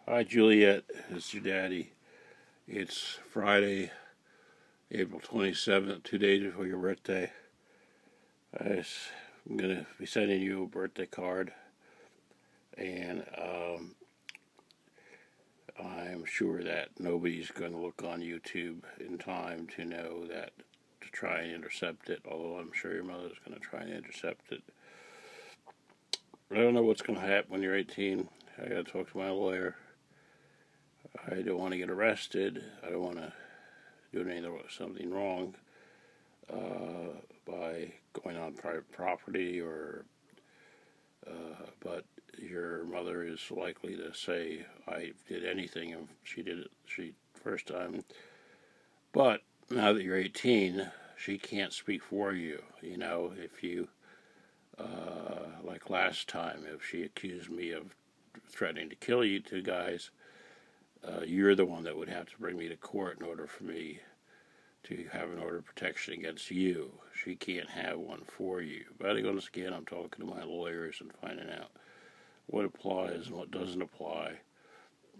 Hi, Juliette. It's your daddy. It's Friday, April 27th, 2 days before your birthday. I'm going to be sending you a birthday card, and I'm sure that nobody's going to look on YouTube in time to know that to try and intercept it, although I'm sure your mother's going to try and intercept it. I don't know what's going to happen when you're 18. I got to talk to my lawyer. I don't want to get arrested. I don't want to do something wrong by going on private property, but your mother is likely to say I did anything if she did it first time. But now that you're 18, she can't speak for you. You know, if you like last time, if she accused me of threatening to kill you two guys. You're the one that would have to bring me to court in order for me to have an order of protection against you. She can't have one for you. But again, I'm talking to my lawyers and finding out what applies and what doesn't apply.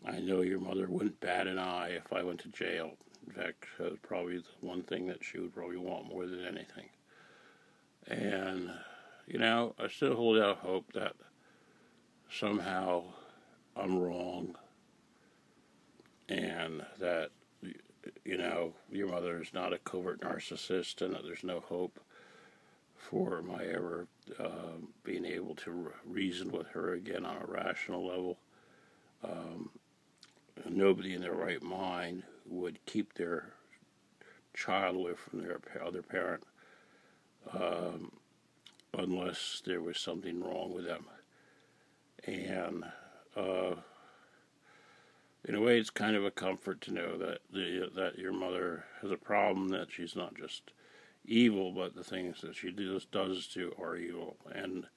I know your mother wouldn't bat an eye if I went to jail. In fact, that was probably the one thing that she would probably want more than anything. And, you know, I still hold out hope that somehow I'm wrong, and that, you know, your mother is not a covert narcissist, and that there's no hope for my ever being able to reason with her again on a rational level. Nobody in their right mind would keep their child away from their other parent unless there was something wrong with them. And in a way, it's kind of a comfort to know that that your mother has a problem, that she's not just evil, but the things that she does do are evil. And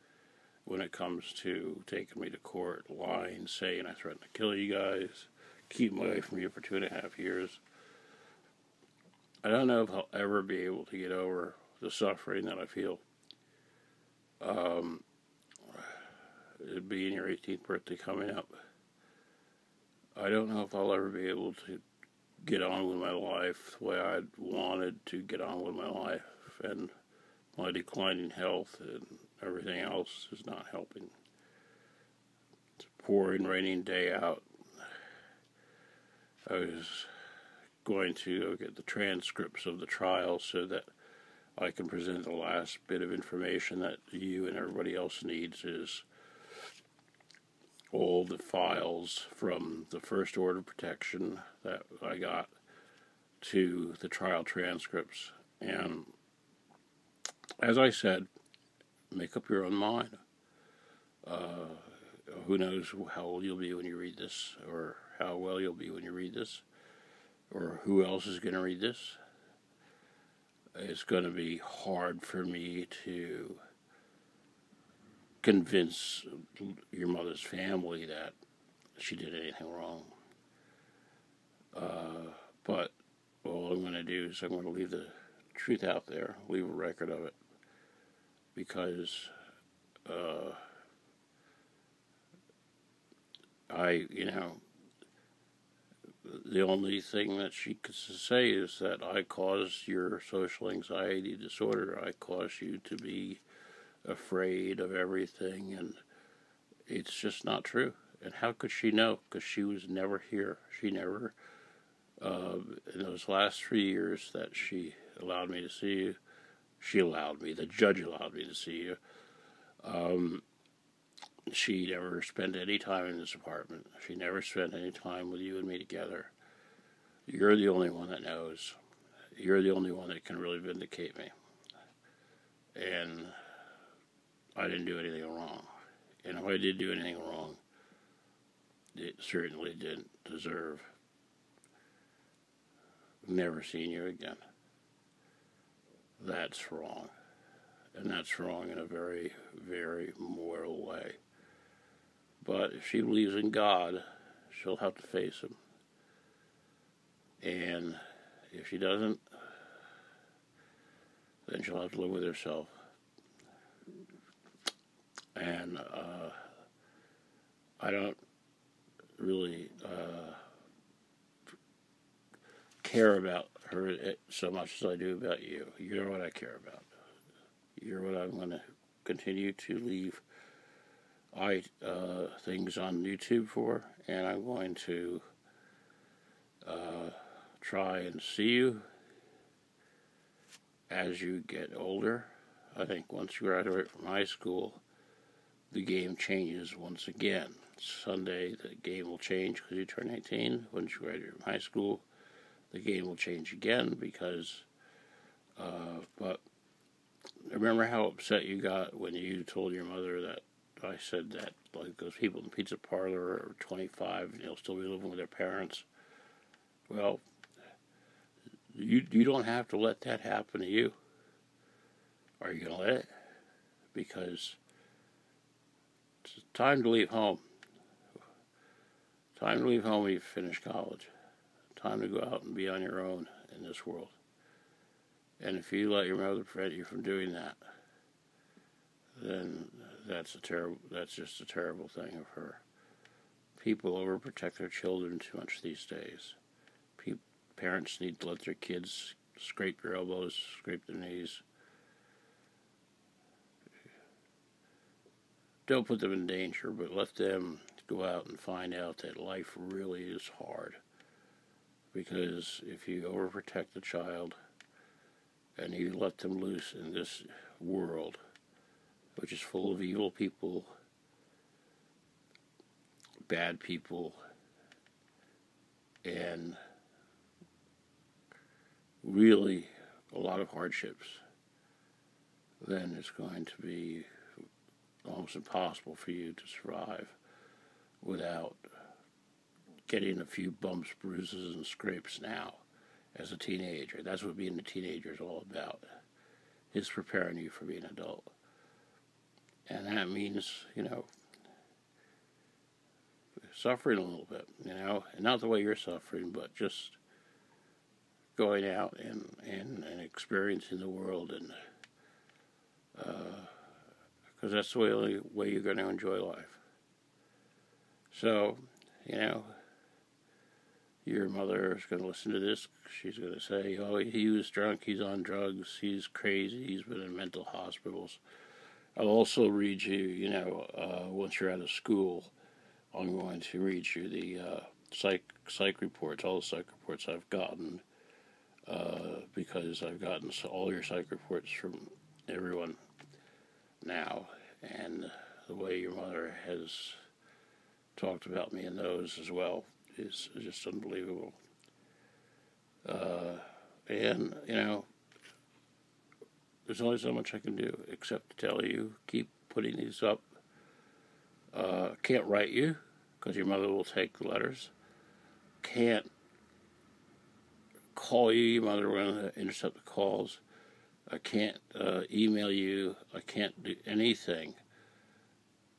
when it comes to taking me to court, lying, saying I threatened to kill you guys, keep me away from you for 2.5 years, I don't know if I'll ever be able to get over the suffering that I feel. It being your 18th birthday coming up, I don't know if I'll ever be able to get on with my life the way I'd wanted to get on with my life, and my declining health and everything else is not helping. It's a pouring, raining day out. I was going to get the transcripts of the trial so that I can present the last bit of information that you and everybody else needs, is all the files from the first order of protection that I got to the trial transcripts. And as I said, make up your own mind. Who knows how old you'll be when you read this, or how well you'll be when you read this, or who else is going to read this. It's going to be hard for me to convince your mother's family that she did anything wrong. But all I'm going to do is I'm going to leave the truth out there, leave a record of it, because the only thing that she could say is that I caused your social anxiety disorder. I caused you to be afraid of everything, and it's just not true. And how could she know? Because she was never here. She never, in those last 3 years that she allowed me to see you, the judge allowed me to see you, she never spent any time in this apartment. She never spent any time with you and me together. You're the only one that knows. You're the only one that can really vindicate me. And I didn't do anything wrong. And if I did do anything wrong, it certainly didn't deserve never seeing you again. That's wrong. And that's wrong in a very, very moral way. But if she believes in God, she'll have to face him. And if she doesn't, then she'll have to live with herself. And I don't really care about her so much as I do about you. You're what I care about. You're what I'm going to continue to leave things on YouTube for, and I'm going to try and see you as you get older. I think once you graduate from high school, the game changes once again. Sunday, the game will change because you turn 18. Once you graduate from high school, the game will change again because, but remember how upset you got when you told your mother that I said that, like, those people in the pizza parlor are 25 and they'll still be living with their parents? Well, you don't have to let that happen to you. Are you going to let it? Because it's time to leave home. Time to leave home when you finish college. Time to go out and be on your own in this world. And if you let your mother prevent you from doing that, then that's just a terrible thing of her. People overprotect their children too much these days. Parents need to let their kids scrape their elbows, scrape their knees. Don't put them in danger, but let them go out and find out that life really is hard. Because if you overprotect a child and you let them loose in this world, which is full of evil people, bad people, and really a lot of hardships, then it's going to be almost impossible for you to survive without getting a few bumps, bruises, and scrapes now as a teenager. That's what being a teenager is all about. It's preparing you for being an adult. And that means, suffering a little bit, and not the way you're suffering, but just going out and experiencing the world, and because that's the only way you're going to enjoy life. So, your mother is going to listen to this. She's going to say, oh, he was drunk, he's on drugs, he's crazy, he's been in mental hospitals. I'll also read you, once you're out of school, I'm going to read you the psych reports, all the psych reports I've gotten, because I've gotten all your psych reports from everyone now, and the way your mother has talked about me in those as well is just unbelievable. And, there's only so much I can do except to tell you, keep putting these up. Can't write you because your mother will take the letters. Can't call you, your mother will intercept the calls. I can't email you. I can't do anything.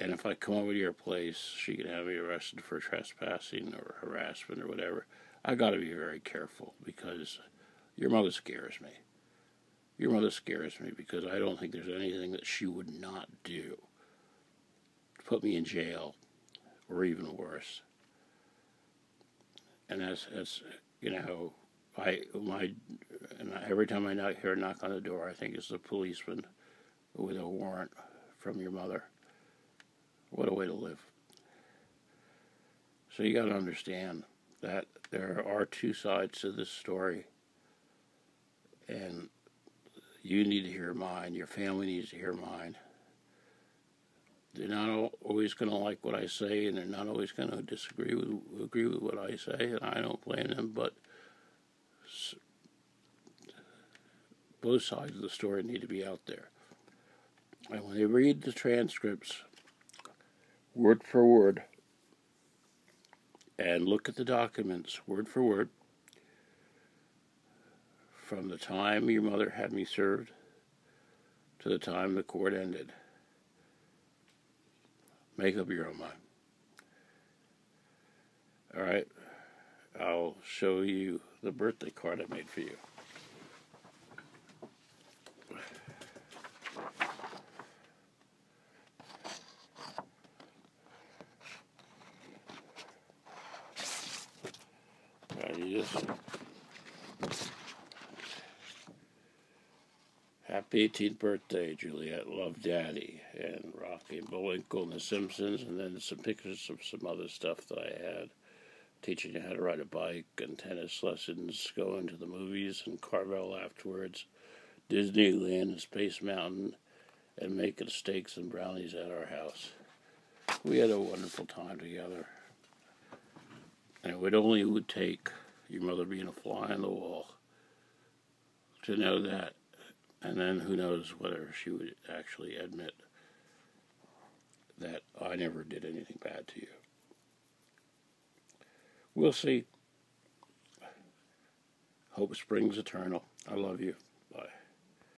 And if I come over to your place, she can have me arrested for trespassing or harassment or whatever. I've got to be very careful because your mother scares me. Your mother scares me because I don't think there's anything that she would not do to put me in jail or even worse. And that's every time I hear a knock on the door, I think it's the policeman with a warrant from your mother. What a way to live. So you got to understand that there are two sides to this story, and you need to hear mine. Your family needs to hear mine. They're not always going to like what I say, and they're not always going to agree with what I say, and I don't blame them, but both sides of the story need to be out there. And when they read the transcripts, word for word, and look at the documents, word for word, from the time your mother had me served to the time the court ended, make up your own mind. All right, I'll show you the birthday card I made for you. Julius. Happy 18th birthday, Juliette. Love, Daddy. And Rocky and Bullwinkle and The Simpsons, and then some pictures of some other stuff that I had. Teaching you how to ride a bike and tennis lessons, going to the movies and Carvel afterwards, Disneyland and Space Mountain, and making steaks and brownies at our house. We had a wonderful time together. And it would take your mother being a fly on the wall to know that. And then who knows whether she would actually admit that I never did anything bad to you. We'll see. Hope springs eternal. I love you.